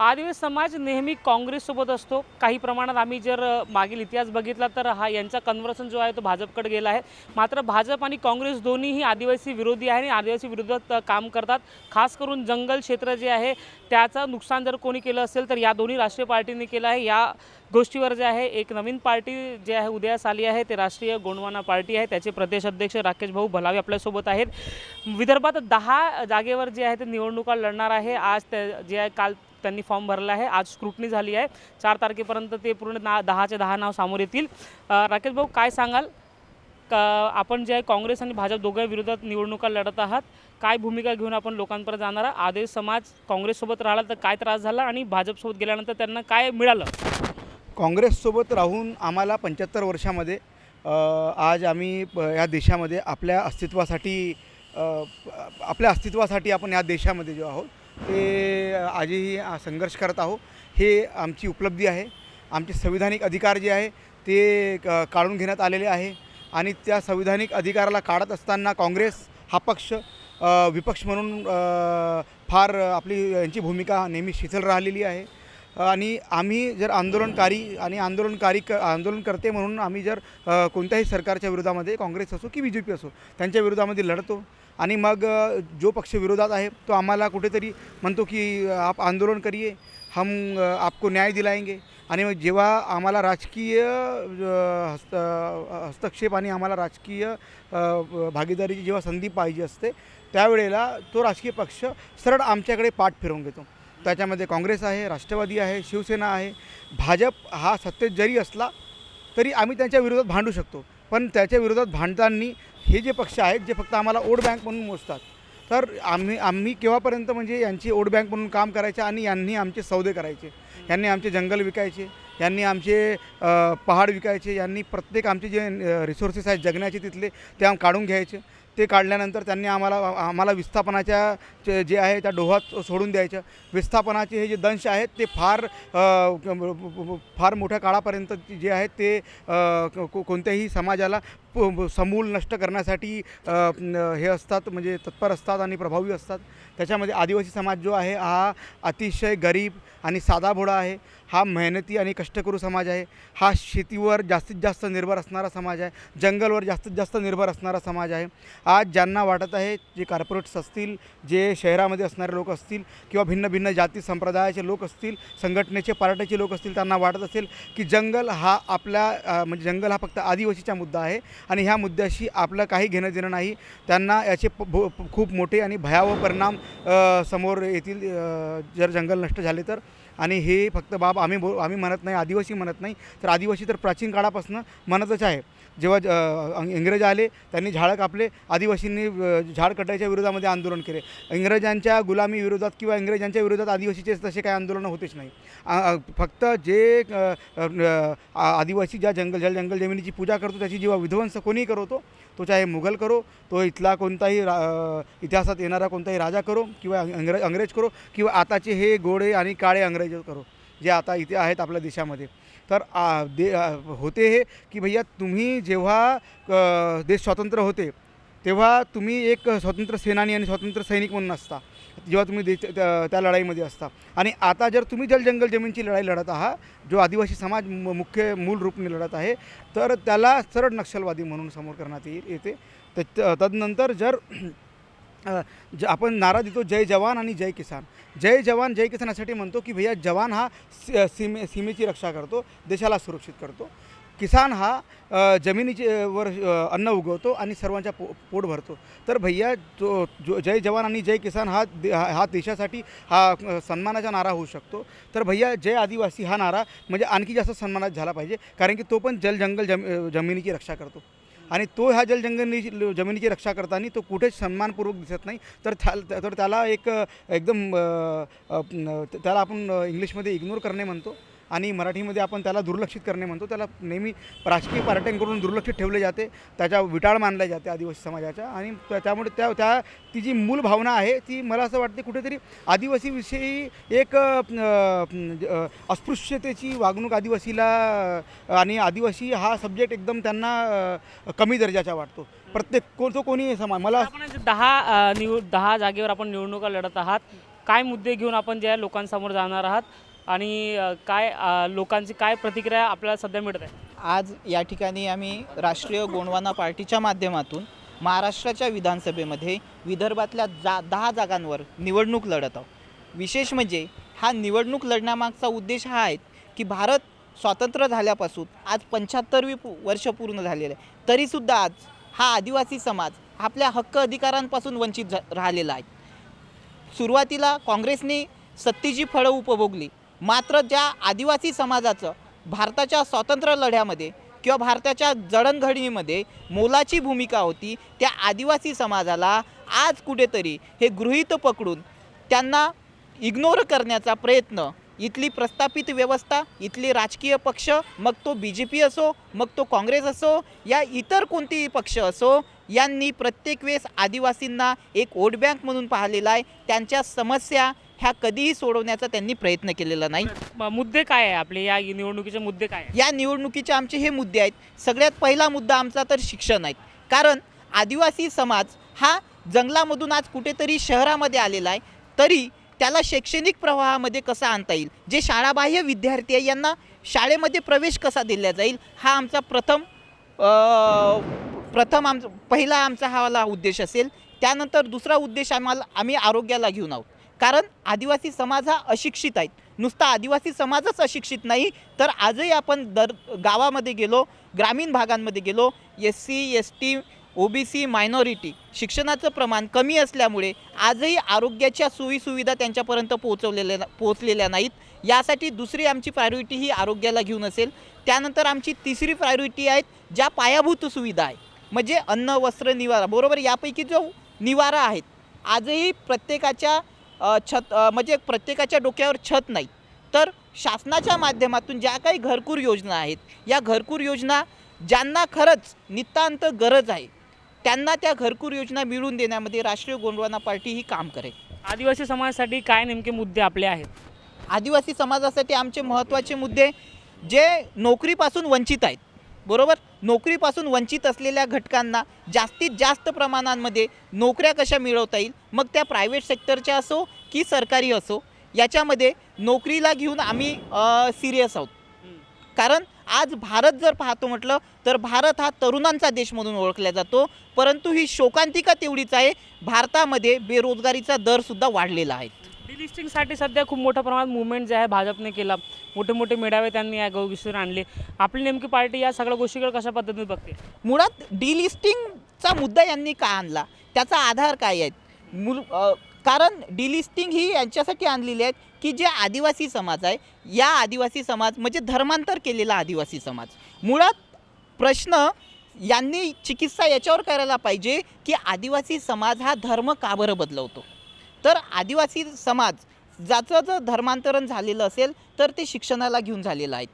आदिवासी समाज नेहमी काँग्रेससोबत असतो। काही प्रमाणात आम्ही जर मागील इतिहास बघितला तर यांचा कन्व्हर्सन जो आहे तो भाजपकडे गेला आहे। मात्र भाजप आणि काँग्रेस दोन्हीही आदिवासी विरोधी आहे आणि आदिवासी विरोधात काम करतात। खास करून जंगल क्षेत्र जे आहे त्याचं नुकसान जर कोणी केलं असेल तर या दोन्ही राष्ट्रीय पार्टींनी केलं आहे। या गोष्टीवर जे आहे एक नवीन पार्टी जे आहे उदयास आली आहे, ते राष्ट्रीय गोंडवाना पार्टी आहे। त्याचे प्रदेश अध्यक्ष राकेश भाऊ भलावे आपल्यासोबत आहेत। विदर्भात 10 जागेवर जे आहे ते निवडणुका लढणार आहे। आज जे आहे काल त्यांनी फॉर्म भरला आहे, आज स्क्रुटनी झाली आहे। 4 तारखेपर्यंत ते पूर्ण 10चे 10 नाव समोर येतील। राकेश भाऊ काय सांगाल, आपण जे आहे काँग्रेस आणि भाजप दोघांच्या विरोधात निवडणुका लढत आहात, काय भूमिका घेऊन आपण लोकांपर्यंत जाणार? आदिवासी समाज काँग्रेससोबत राहिला तर काय त्रास झाला आणि भाजपसोबत गेल्यानंतर त्यांना काय मिळालं? काँग्रेससोबत राहून आम्हाला 75 वर्षामध्ये आज आम्ही या देशामध्ये आपल्या अस्तित्वासाठी आपण या देशामध्ये जो आहोत ते आजही संघर्ष करत आहोत। हे आमची उपलब्धी आहे। आमचे संविधानिक अधिकार जे आहे ते काढून घेण्यात आलेले आहे आणि त्या संविधानिक अधिकाराला काढत असताना काँग्रेस हा पक्ष विपक्ष म्हणून फार यांची भूमिका नेहमी शिथिल राहिलेली आहे। आणि आम्ही जर आंदोलनकर्ते म्हणून आम्ही जर कोणत्याही सरकारच्या विरोधामध्ये काँग्रेस असो की BJP असो त्यांच्या विरोधामध्ये लढतो आणि मग जो पक्ष विरोधात आहे तो आम्हाला कुठेतरी म्हणतो की आप आंदोलन करिए, हम आपको न्याय दिलाएंगे। आणि मग जेव्हा आम्हाला राजकीय हस्तक्षेप आणि आम्हाला राजकीय भागीदारीची जेव्हा संधी पाहिजे असते त्यावेळेला तो राजकीय पक्ष सरळ आमच्याकडे पाठ फिरवून घेतो। त्याच्यामध्ये काँग्रेस आहे, राष्ट्रवादी आहे, शिवसेना आहे, भाजप हा सत्तेत जरी असला तरी आम्ही त्यांच्या विरोधात भांडू शकतो। पण त्याच्या विरोधात भांडताना हे जे पक्ष आहेत जे फक्त आम्हाला वोट बँक म्हणून मोजतात, तर आम्ही केव्हापर्यंत म्हणजे यांची वोट बँक म्हणून काम करायचे आणि यांनी आमचे सौदे करायचे, यांनी आमचे जंगल विकायचे, यांनी आमचे पहाड विकायचे, यांनी प्रत्येक आमचे जे रिसोर्सेस आहेत जगण्याचे तिथले ते काढून घ्यायचे। ते काढल्यानंतर त्यांनी आम्हाला विस्थापनाच्या जे आहे त्या डोहात सोडून द्यायचं। विस्थापनाचे हे जे दंश आहेत ते फार मोठ्या काळापर्यंत जे आहेत ते कोणत्याही समाजाला समूल नष्ट करण्यासाठी हे असतात, म्हणजे तत्पर असतात आणि प्रभावी असतात। त्याच्यामध्ये आदिवासी समाज जो आहे हा अतिशय गरीब आणि साधाभोळा आहे। हा मेहनती आणि कष्टकरू समाज आहे। हा शेतीवर जास्तीत जास्त निर्भर असणारा समाज आहे, जंगलवर जास्तीत जास्त निर्भर असणारा समाज आहे। आज ज्यांना वाटत आहे, जे कॉर्पोरेट्स असतील, जे शहरामध्ये असणारे लोक असतील किंवा भिन्न भिन्न जाती संप्रदायाचे लोक असतील, संघटनेचे पार्ट्याचे लोक असतील, त्यांना वाटत असेल की जंगल हा म्हणजे जंगल हा फक्त आदिवासीचा मुद्दा आहे आणि ह्या मुद्द्याशी आपलं काही घेणं देणं नाही, त्यांना याचे खूप मोठे आणि भयावह परिणाम समोर येतील जर जंगल नष्ट झाले तर। आणि हे फक्त बाब आम्ही म्हणत नाही, आदिवासी म्हणत नाही, तर आदिवासी तर प्राचीन काळापासून म्हणतच आहे। जेव्हा इंग्रज आले त्यांनी झाडं कापले, आदिवासींनी झाड कटायच्या विरोधामध्ये आंदोलन केले। इंग्रजांच्या गुलामी विरोधात किंवा इंग्रजांच्या विरोधात आदिवासीचे तसे काही आंदोलनं होतेच नाही। फक्त जे आदिवासी ज्या जंगल जमिनीची पूजा करतो त्याची जेव्हा विध्वंस कोणी करतो, तो चाहे मुघल करो, तो इथला कोणताही इतिहासात येणारा कोणताही राजा करो किंवा अंग्रेज करो किंवा आताचे हे गोरे आणि काळे अंग्रेज करो जे आता इथे आहेत आपल्या देशामध्ये, तर होते हे की भैया तुम्ही जेव्हा देश स्वतंत्र होते तेव्हा तुम्ही एक स्वतंत्र सेनानी आणि स्वतंत्र सैनिक म्हणून असता, जेव्हा तुम्ही त्या लढाईमध्ये असता। आणि आता जर तुम्ही जंगल जमीनची लढाई लढत आहात, जो आदिवासी समाज मूल रूपाने लढत आहे, तर त्याला सरळ नक्षलवादी म्हणून समोर करण्यात येते। तदनंतर जर आपण नारा देतो जय जवान आणि जय किसान। जय जवान जय किसान यासाठी म्हणतो की भैया जवान हा सीमेची रक्षा करतो, देशाला सुरक्षित करतो। किसान हा जमिनीवर अन्न उगवतो आणि सर्वांच्या पोट भरतो। तर भैया जो जय जवान आणि जय किसान हा देशासाठी हा सन्मानाचा नारा होऊ शकतो। तर भैया जय आदिवासी हा नारा म्हणजे आणखी जास्त सन्मानात झाला पाहिजे, कारण की तो पण जंगल जमिनीची रक्षा करतो आणि तो ह्या जमिनीची रक्षा करताना तो कुठेच सन्मानपूर्वक दिसत नाही। तर त्याला एकदम त्याला आपण इंग्लिशमध्ये इग्नोर करणे म्हणतो आणि मराठीमध्ये आपण त्याला दुर्लक्षित करणे म्हणतो। त्याला नेहमी राजकीय पार्ट्यांकडून दुर्लक्षित ठेवले जाते, त्याच्या विटाळ मानल्या जाते आदिवासी समाजाच्या। आणि त्यामुळे ती जी मूल भावना आहे ती मला असं वाटते कुठेतरी आदिवासीविषयी एक अस्पृश्यतेची वागणूक आदिवासीला, आणि आदिवासी हा सब्जेक्ट एकदम त्यांना कमी दर्जाचा वाटतो। प्रत्येक कोणी समाज मला 10 जागेवर आपण निवडणुका लढत आहात, काय मुद्दे घेऊन आपण ज्या लोकांसमोर जाणार आहात आणि लोकांची काय प्रतिक्रिया आपल्याला सध्या मिळत आहे. आज या ठिकाणी आम्ही राष्ट्रीय गोंडवाना पार्टीच्या माध्यमातून महाराष्ट्राच्या विधानसभेमध्ये विदर्भातल्या 10 जागांवर निवडणूक लढत आहोत. विशेष म्हणजे हा निवडणूक लढण्यामागचा उद्देश हा आहे की भारत स्वातंत्र्य झाल्यापासून आज 75वी वर्ष पूर्ण झालेलं आहे, तरीसुद्धा आज हा आदिवासी समाज आपल्या हक्क अधिकारांपासून वंचित राहिलेला आहे. सुरुवातीला काँग्रेसने सत्तेची फळं उपभोगली, मात्र ज्या आदिवासी समाजाचं भारताच्या स्वातंत्र्य लढ्यामध्ये किंवा भारताच्या जडणघडणीमध्ये मोलाची भूमिका होती, त्या आदिवासी समाजाला आज कुठेतरी हे गृहीत पकडून त्यांना इग्नोर करण्याचा प्रयत्न इथली प्रस्थापित व्यवस्था, इथले राजकीय पक्ष, मग तो BJP असो, मग तो काँग्रेस असो, या इतर कोणतेही पक्ष असो, यांनी प्रत्येक वेळेस आदिवासींना एक वोट बँक म्हणून पाहिलेला आहे. त्यांच्या समस्या ह्या कधीही सोडवण्याचा त्यांनी प्रयत्न केलेला नाही. मुद्दे काय आहे आपले, या निवडणुकीचे मुद्दे काय आहे? या निवडणुकीचे आमचे हे मुद्दे आहेत. सगळ्यात पहिला मुद्दा आमचा तर शिक्षण आहे. कारण आदिवासी समाज हा जंगलामधून आज कुठेतरी शहरामध्ये आलेला आहे, तरी त्याला शैक्षणिक प्रवाहामध्ये कसा आणता येईल, जे शाळाबाह्य विद्यार्थी आहे यांना शाळेमध्ये प्रवेश कसा दिला जाईल, हा आमचा पहिला आमचा हा उद्देश असेल. त्यानंतर दुसरा उद्देश आम्ही आरोग्याला घेऊन आहोत. कारण आदिवासी समाज हा अशिक्षित आहे. नुसता आदिवासी समाजच अशिक्षित नाही, तर आजही आपण गावामध्ये गेलो, ग्रामीण भागांमध्ये गेलो, SC ST OBC मायनॉरिटी शिक्षणाचं प्रमाण कमी असल्यामुळे आजही आरोग्याच्या सोयीसुविधा त्यांच्यापर्यंत पोहोचलेल्या नाहीत. यासाठी दुसरी आमची प्रायोरिटी ही आरोग्याला घेऊन असेल. त्यानंतर आमची तिसरी प्रायोरिटी आहेत ज्या पायाभूत सुविधा आहे, म्हणजे अन्न, वस्त्र, निवारा. बरोबर, यापैकी जो निवारा आहेत, आजही प्रत्येकाच्या प्रत्येकाच्या डोक्यावर छत नाही, तर शासनाच्या माध्यमातून ज्या काही घरकुल योजना आहेत, या घरकुल योजना ज्यांना खरंच नितांत गरज आहे त्यांना त्या घरकुल योजना मिळवून देण्यामध्ये राष्ट्रीय गोंडवाना पार्टी ही काम करेल. आदिवासी समाजासाठी काय नेमके मुद्दे आपले आहेत? आदिवासी समाजासाठी आमचे महत्त्वाचे मुद्दे जे नोकरीपासून वंचित आहेत, बरोबर, नोकरीपासून वंचित असलेल्या घटकांना जास्तीत जास्त प्रमाणांमध्ये नोकऱ्या कशा मिळवता येईल, मग त्या प्रायव्हेट सेक्टरच्या असो की सरकारी असो, याच्यामध्ये नोकरीला घेऊन आम्ही सिरियस आहोत. कारण आज भारत जर पाहतो म्हटलं तर भारत हा तरुणांचा देश म्हणून ओळखला जातो, परंतु ही शोकांतिका तेवढीच आहे, भारतामध्ये बेरोजगारीचा दरसुद्धा वाढलेला आहे. डिलिस्टिंगसाठी सध्या खूप मोठ्या प्रमाणात मुवमेंट जे आहे भाजपने केला, मोठे मोठे मेळावे त्यांनी या गोष्टीवर आणले. आपली नेमकी पार्टी या सगळ्या गोष्टीकडे कशा पद्धतीने बघते? मुळात डिलिस्टिंगचा मुद्दा यांनी का आणला, त्याचा आधार काय आहे? कारण डिलिस्टिंग ही यांच्यासाठी आणलेली आहेत की जे आदिवासी समाज आहे, या आदिवासी समाज म्हणजे धर्मांतर केलेला आदिवासी समाज. मुळात प्रश्न यांनी चिकित्सा याच्यावर करायला पाहिजे की आदिवासी समाज हा धर्म का बरं बदलवतो. तर आदिवासी समाज ज्याचं जर धर्मांतरण झालेलं असेल तर ते शिक्षणाला घेऊन झालेलं आहे.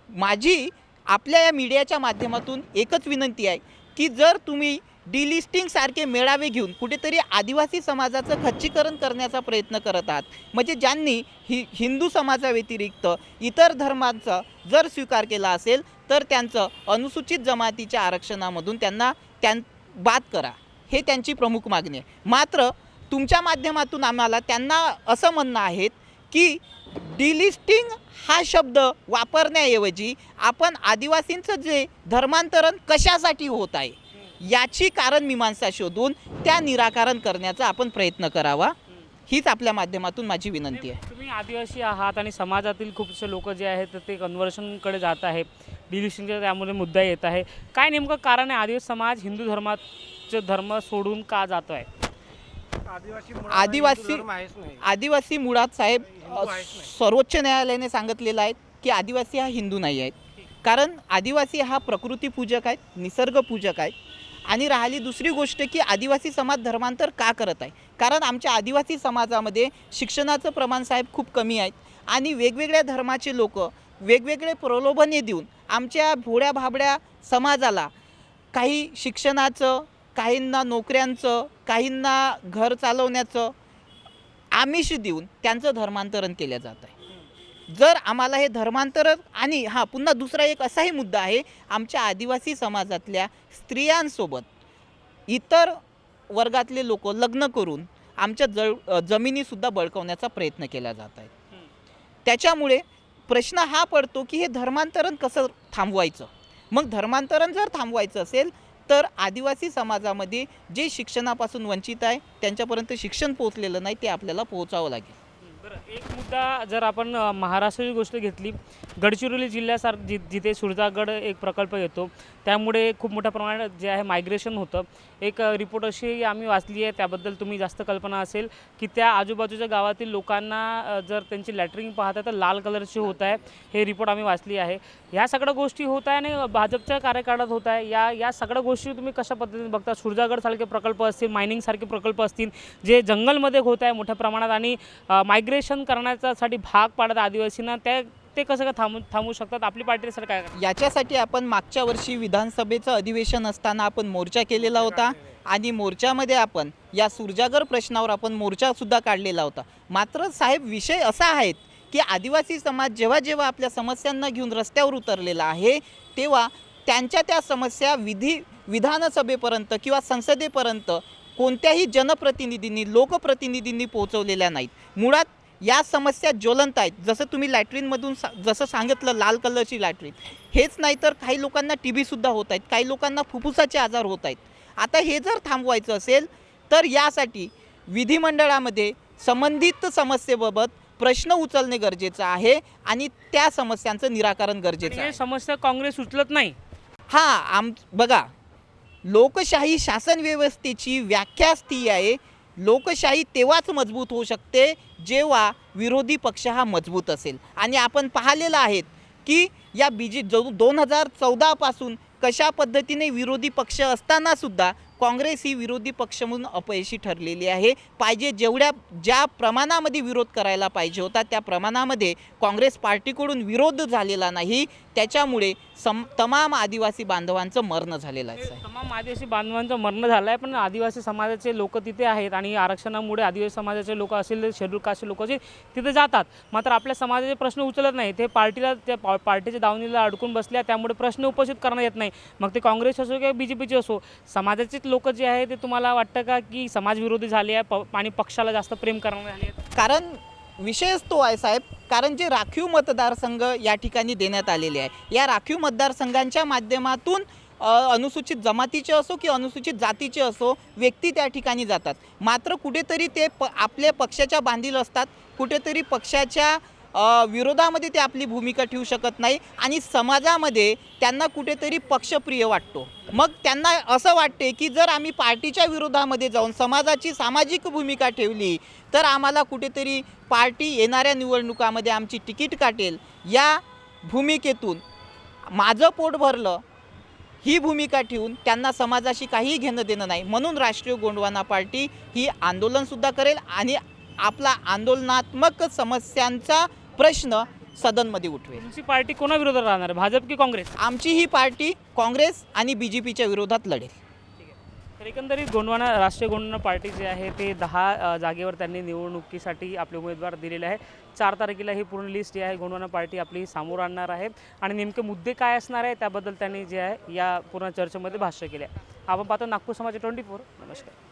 माझी आपल्या या मीडियाच्या माध्यमातून एकच विनंती आहे की जर तुम्ही डिलिस्टिंगसारखे मेळावे घेऊन कुठेतरी आदिवासी समाजाचं खच्चीकरण करण्याचा प्रयत्न करत आहात, म्हणजे ज्यांनी हिंदू समाजाव्यतिरिक्त इतर धर्मांचा जर स्वीकार केला असेल तर त्यांचं अनुसूचित जमातीच्या आरक्षणामधून त्यांना बाद करा, हे त्यांची प्रमुख मागणी आहे. मात्र तुमच्या माध्यमातून आम्हाला त्यांना असं म्हणणं आहे की डिलिस्टिंग हा शब्द वापरण्याऐवजी आपण आदिवासींचं जे धर्मांतरण कशासाठी होत आहे याची कारण मीमांसा शोधून त्या निराकरण करण्याचा आपण प्रयत्न करावा, हीच आपल्या माध्यमातून माझी विनंती आहे. तुम्ही आदिवासी आहात आणि समाजातील खूपसे लोक जे आहेत ते कन्व्हर्शनकडे जात आहे, डिलिस्टिंगचा त्यामुळे मुद्दा येत आहे. काय नेमकं कारण आहे आदिवासी समाज हिंदू धर्म सोडून का जातो आहे? आदिवासी मुळात साहेब सर्वोच्च न्यायालयाने सांगितलेलं आहे की आदिवासी हा हिंदू नाही आहे. कारण आदिवासी हा प्रकृतीपूजक आहे, निसर्गपूजक आहे. आणि राहिली दुसरी गोष्ट की आदिवासी समाज धर्मांतर का करत आहे, कारण आमच्या आदिवासी समाजामध्ये शिक्षणाचं प्रमाण साहेब खूप कमी आहे आणि वेगवेगळ्या धर्माचे लोक वेगवेगळे प्रलोभने देऊन आमच्या भोळ्या भाबड्या समाजाला काही शिक्षणाचं, काहींना नोकऱ्यांचं, काहींना घर चालवण्याचं आमिष देऊन त्यांचं धर्मांतरण केलं जात आहे. जर आम्हाला हे धर्मांतरण आणि पुन्हा दुसरा एक असाही मुद्दा आहे, आमच्या आदिवासी समाजातल्या स्त्रियांसोबत इतर वर्गातले लोक लग्न करून आमच्या जमिनीसुद्धा बळकावण्याचा प्रयत्न केला जात आहे. त्याच्यामुळे प्रश्न हा पडतो की हे धर्मांतरण कसं थांबवायचं. मग धर्मांतरण जर थांबवायचं असेल तर आदिवासी समाजामध्ये जे शिक्षणापासून वंचित आहे त्यांच्यापर्यंत शिक्षण पोहोचलेलं नाही ते आपल्याला पोहोचावं लागेल. बरं, एक मुद्दा जर आपण महाराष्ट्राची गोष्ट घेतली, गडचिरोली जिथे सुरजागड एक प्रकल्प येतो त्यामुळे खूप मोठ्या प्रमाणात जे आहे मायग्रेशन होतं. एक रिपोर्ट अशी आम्ही वाचली आहे, त्याबद्दल तुम्ही जास्त कल्पना असेल की त्या आजूबाजूच्या गावातील लोकांना जर त्यांची लॅटरिंग पाहता तर लाल कलरची होत आहे. हे रिपोर्ट आम्ही वाचली आहे. ह्या सगळ्या गोष्टी होत आहे आणि भाजपच्या कार्यकाळात होत आहे. या सगळ्या गोष्टी तुम्ही कशा पद्धतीने बघता? सुरजागडसारखे प्रकल्प असतील, मायनिंगसारखे प्रकल्प असतील जे जंगलमध्ये होत आहे मोठ्या प्रमाणात आणि मायग्रेशन करण्यासाठी भाग पाडत आदिवासींना, ते कसं काय थांबवू शकतात? आपली पार्टी सर काय करणार? याच्यासाठी आपण मागच्या वर्षी विधानसभेचं अधिवेशन असताना आपण मोर्चा केलेला होता आणि मोर्चामध्ये आपण या सुरजागर प्रश्नावर आपण मोर्चासुद्धा काढलेला होता. मात्र साहेब, विषय असा आहे की आदिवासी समाज जेव्हा जेव्हा आपल्या समस्यांना घेऊन रस्त्यावर उतरलेला आहे तेव्हा त्यांच्या त्या समस्या विधानसभेपर्यंत किंवा संसदेपर्यंत कोणत्याही जनप्रतिनिधींनी, लोकप्रतिनिधींनी पोहोचवलेल्या नाहीत. मुळात या समस्या ज्वलंत आहेत. जसं तुम्ही लॅट्रिनमधून जसं सांगितलं, लाल कलरची लॅट्रिन, हेच नाही तर काही लोकांना TB सुद्धा होत आहेत, काही लोकांना फुफ्फुसाचे आजार होत आहेत. आता हे जर थांबवायचं असेल तर यासाठी विधिमंडळामध्ये संबंधित समस्येबाबत प्रश्न उचलणे गरजेचं आहे आणि त्या समस्यांचं निराकरण गरजेचं आहे. समस्या काँग्रेस उचलत नाही. बघा, लोकशाही शासन व्यवस्थेची व्याख्याच ती आहे. लोकशाही तेव्हाच मजबूत होऊ शकते जेव्हा विरोधी पक्ष हा मजबूत असेल. आणि आपण पाहिलेलं आहे की या 2014 पासून कशा पद्धतीने विरोधी पक्ष असतानासुद्धा काँग्रेस ही विरोधी पक्ष म्हणून अपयशी ठरलेली आहे. ज्या प्रमाणामध्ये विरोध करायला पाहिजे होता त्या प्रमाणामध्ये काँग्रेस पार्टीकडून विरोध झालेला नाही. त्याच्यामुळे तमाम आदिवासी बांधवांचं मरण झालेलं आहे. तमाम आदिवासी बांधवांचं मरण झालं आहे, पण आदिवासी समाजाचे लोक तिथे आहेत आणि आरक्षणामुळे आदिवासी समाजाचे लोक असेल, शेड्यूल कास्टचे लोक असेल तिथे जातात. मात्र आपल्या समाजाचे प्रश्न उचलत नाही. ते पार्टीच्या दावणीला अडकून बसल्या, त्यामुळे प्रश्न उपस्थित करण्यात येत नाही. मग ते काँग्रेस असो किंवा BJPचे असो, समाजाचेच लोक जे आहे ते तुम्हाला वाटतं का की समाजविरोधी झाले आहे आणि पक्षाला जास्त प्रेम करणारे झाले आहेत? कारण विषयच तो आहे साहेब. कारण जे राखीव मतदारसंघ या ठिकाणी देण्यात आलेले आहे, या राखीव मतदारसंघांच्या माध्यमातून अनुसूचित जमातीचे असो की अनुसूचित जातीचे असो व्यक्ती त्या ठिकाणी जातात. मात्र कुठेतरी ते आपल्या पक्षाच्या बांधील असतात, कुठेतरी पक्षाच्या विरोधामध्ये ते आपली भूमिका ठेवू शकत नाही आणि समाजामध्ये त्यांना कुठेतरी पक्षप्रिय वाटतो. मग त्यांना असं वाटते की जर आम्ही पार्टीच्या विरोधामध्ये जाऊन समाजाची सामाजिक भूमिका ठेवली तर आम्हाला कुठेतरी पार्टी येणाऱ्या निवडणुकामध्ये आमची तिकीट काटेल. या भूमिकेतून माझं पोट भरलं ही भूमिका ठेवून त्यांना समाजाशी काहीही घेणं देणं नाही. म्हणून राष्ट्रीय गोंडवाना पार्टी ही आंदोलनसुद्धा करेल आणि आपला आंदोलनात्मक समस्यांचा प्रश्न सदनमध्ये उठवेल. तुमची पार्टी कोणाविरोधात राहणार, भाजप की काँग्रेस? आमची ही पार्टी काँग्रेस आणि BJPच्या विरोधात लढेल. तर एकंदरीत राष्ट्रीय गोंडवाना पार्टी जे आहे ते 10 जागेवर त्यांनी निवडणुकीसाठी आपले उमेदवार दिलेले आहे. 4 तारखेला ही पूर्ण लिस्ट जी आहे गोंडवाना पार्टी आपली समोर आणणार आहे आणि नेमके मुद्दे काय असणार आहे त्याबद्दल त्यांनी जे आहे या पूर्ण चर्चेमध्ये भाष्य केले आहे. आपण पाहतो नागपूर समाज 24. नमस्कार.